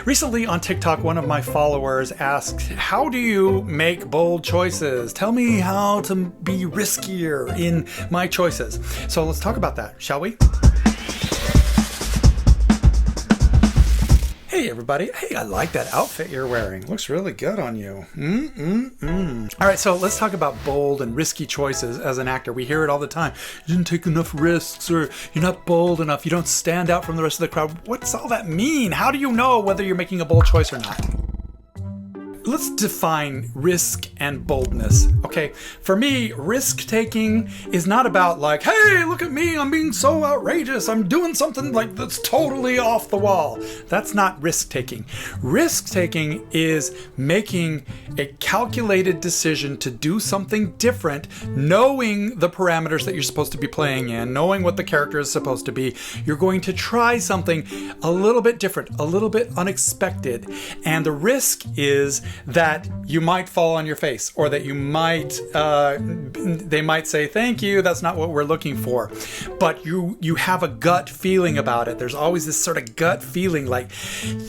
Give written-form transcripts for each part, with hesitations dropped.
Recently on TikTok, one of my followers asked, how do you make bold choices? Tell me how to be riskier in my choices. So let's talk about that, shall we? Hey everybody. Hey, I like that outfit you're wearing. Looks really good on you. All right, so let's talk about bold and risky choices as an actor. We hear it all the time. You didn't take enough risks, or you're not bold enough. You don't stand out from the rest of the crowd. What's all that mean? How do you know whether you're making a bold choice or not? Let's define risk and boldness. Okay, for me, risk-taking is not about like, hey, look at me, I'm being so outrageous, I'm doing something like that's totally off the wall. That's not risk-taking. Risk-taking is making a calculated decision to do something different, knowing the parameters that you're supposed to be playing in, knowing what the character is supposed to be. You're going to try something a little bit different, a little bit unexpected, and the risk is that you might fall on your face, or that you might, they might say, thank you, that's not what we're looking for. But you have a gut feeling about it. There's always this sort of gut feeling like,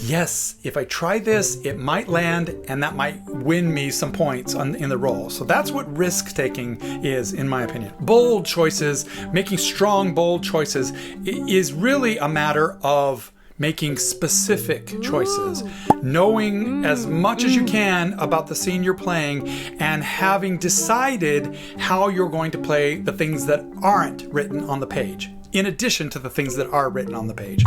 yes, if I try this, it might land, and that might win me some points in the role. So that's what risk-taking is, in my opinion. Bold choices, making strong, bold choices, is really a matter of making specific choices, knowing as much as you can about the scene you're playing, and having decided how you're going to play the things that aren't written on the page, in addition to the things that are written on the page.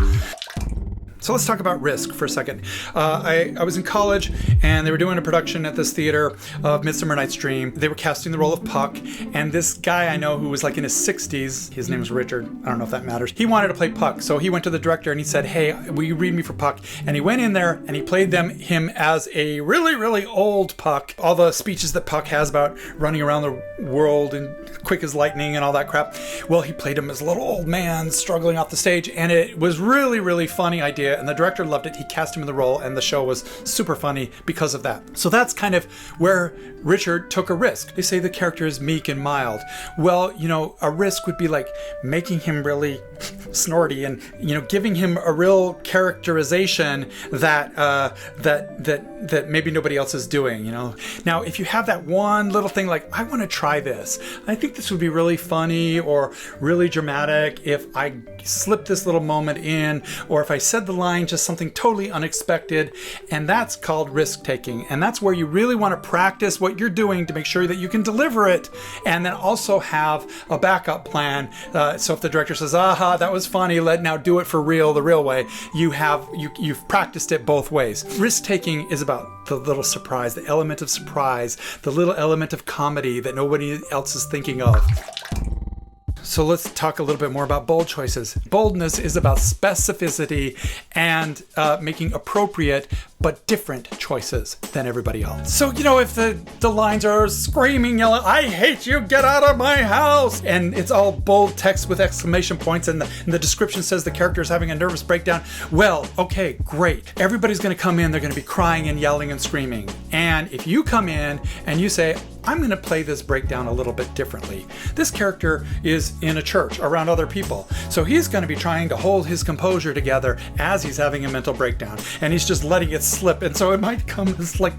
So let's talk about risk for a second. I was in college, and they were doing a production at this theater of Midsummer Night's Dream. They were casting the role of Puck, and this guy I know who was like in his 60s, his name was Richard, I don't know if that matters, he wanted to play Puck. So he went to the director and he said, hey, will you read me for Puck? And he went in there and he played him as a really, really old Puck. All the speeches that Puck has about running around the world and quick as lightning and all that crap. Well, he played him as a little old man struggling off the stage, and it was really, really funny idea. And the director loved it. He cast him in the role, and the show was super funny because of that. So that's kind of where Richard took a risk. They say the character is meek and mild. Well, a risk would be like making him really snorty and, giving him a real characterization that maybe nobody else is doing, Now, if you have that one little thing like, I want to try this. I think this would be really funny or really dramatic if I slip this little moment in, or if I said the line just something totally unexpected, and that's called risk-taking. And that's where you really want to practice what you're doing to make sure that you can deliver it, and then also have a backup plan. So if the director says, aha, that was funny, now do it for real, the real way, you've practiced it both ways. Risk-taking is about the little surprise, the element of surprise, the little element of comedy that nobody else is thinking of. So let's talk a little bit more about bold choices. Boldness is about specificity and making appropriate but different choices than everybody else. So, if the lines are screaming, yelling, I hate you, get out of my house, and it's all bold text with exclamation points, and the description says the character is having a nervous breakdown, well, okay, great. Everybody's going to come in, they're going to be crying and yelling and screaming. And if you come in and you say, I'm going to play this breakdown a little bit differently. This character is in a church around other people, so he's going to be trying to hold his composure together as he's having a mental breakdown, and he's just letting it slip. And so it might come as like,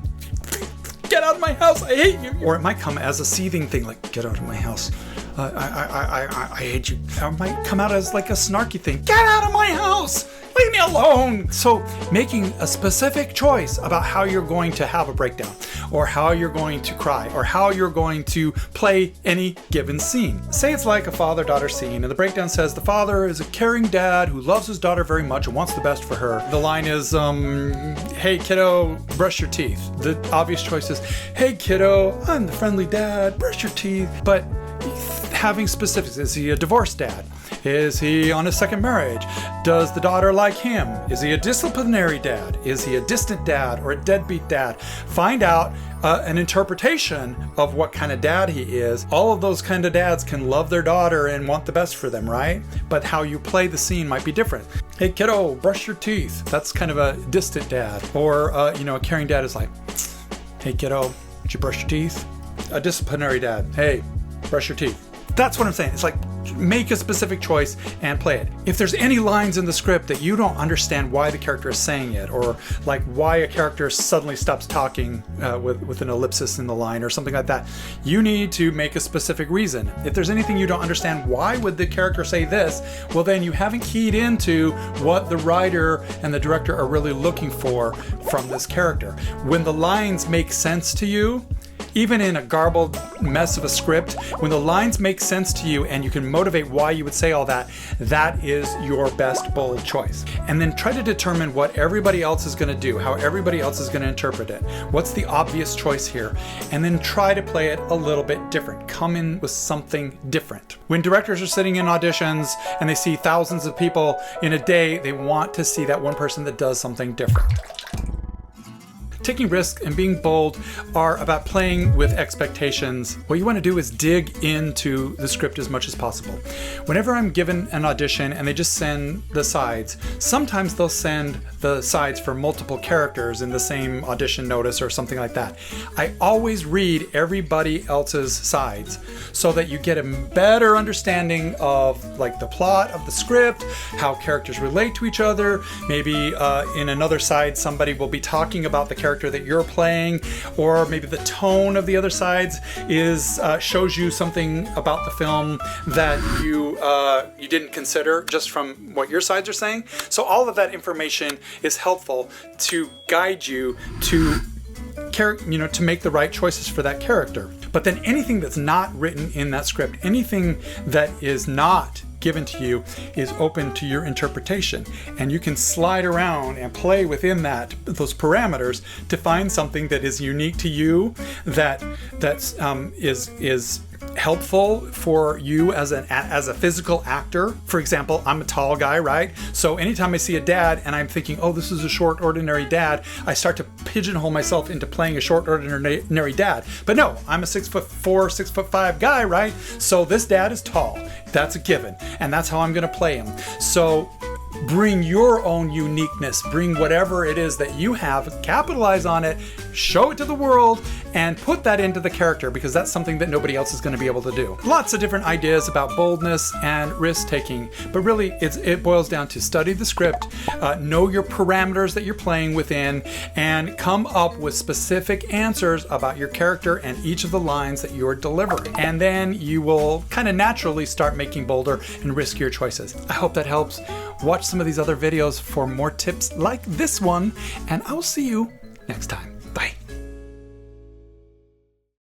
get out of my house, I hate you. Or it might come as a seething thing like, get out of my house, I hate you. Or it might come out as like a snarky thing, get out of my house, leave me alone. So making a specific choice about how you're going to have a breakdown, or how you're going to cry, or how you're going to play any given scene. Say it's like a father-daughter scene, and the breakdown says the father is a caring dad who loves his daughter very much and wants the best for her. The line is, hey kiddo, brush your teeth. The obvious choice is, hey kiddo, I'm the friendly dad, brush your teeth. But having specifics, is he a divorced dad? Is he on his second marriage? Does the daughter like him? Is he a disciplinary dad? Is he a distant dad or a deadbeat dad? Find out an interpretation of what kind of dad he is. All of those kind of dads can love their daughter and want the best for them, right? But how you play the scene might be different. Hey kiddo, brush your teeth. That's kind of a distant dad. Or, a caring dad is like, hey kiddo, did you brush your teeth? A disciplinary dad, hey, brush your teeth. That's what I'm saying. It's like make a specific choice and play it. If there's any lines in the script that you don't understand why the character is saying it, or like why a character suddenly stops talking with an ellipsis in the line or something like that, you need to make a specific reason. If there's anything you don't understand, why would the character say this? Well, then you haven't keyed into what the writer and the director are really looking for from this character. When the lines make sense to you, even in a garbled mess of a script, when the lines make sense to you and you can motivate why you would say all that, that is your best bold choice. And then try to determine what everybody else is going to do, how everybody else is going to interpret it. What's the obvious choice here? And then try to play it a little bit different. Come in with something different. When directors are sitting in auditions and they see thousands of people in a day, they want to see that one person that does something different. Taking risks and being bold are about playing with expectations. What you want to do is dig into the script as much as possible. Whenever I'm given an audition and they just send the sides, sometimes they'll send the sides for multiple characters in the same audition notice or something like that. I always read everybody else's sides so that you get a better understanding of like the plot of the script, how characters relate to each other. Maybe in another side somebody will be talking about the character that you're playing, or maybe the tone of the other sides is shows you something about the film that you didn't consider just from what your sides are saying. So all of that information is helpful to guide you to to make the right choices for that character. But then anything that's not written in that script, anything that is not given to you, is open to your interpretation, and you can slide around and play within those parameters to find something that is unique to you, that is helpful for you as a physical actor. For example, I'm a tall guy, right? So anytime I see a dad and I'm thinking, oh, this is a short, ordinary dad, I start to pigeonhole myself into playing a short, ordinary dad. But no, I'm a 6'4", 6'5" guy, right? So this dad is tall. That's a given. And that's how I'm going to play him. So bring your own uniqueness, bring whatever it is that you have, capitalize on it, show it to the world, and put that into the character, because that's something that nobody else is going to be able to do. Lots of different ideas about boldness and risk taking, but really it boils down to study the script, know your parameters that you're playing within, and come up with specific answers about your character and each of the lines that you're delivering. And then you will kind of naturally start making bolder and riskier choices. I hope that helps. Watch some of these other videos for more tips like this one, and I'll see you next time.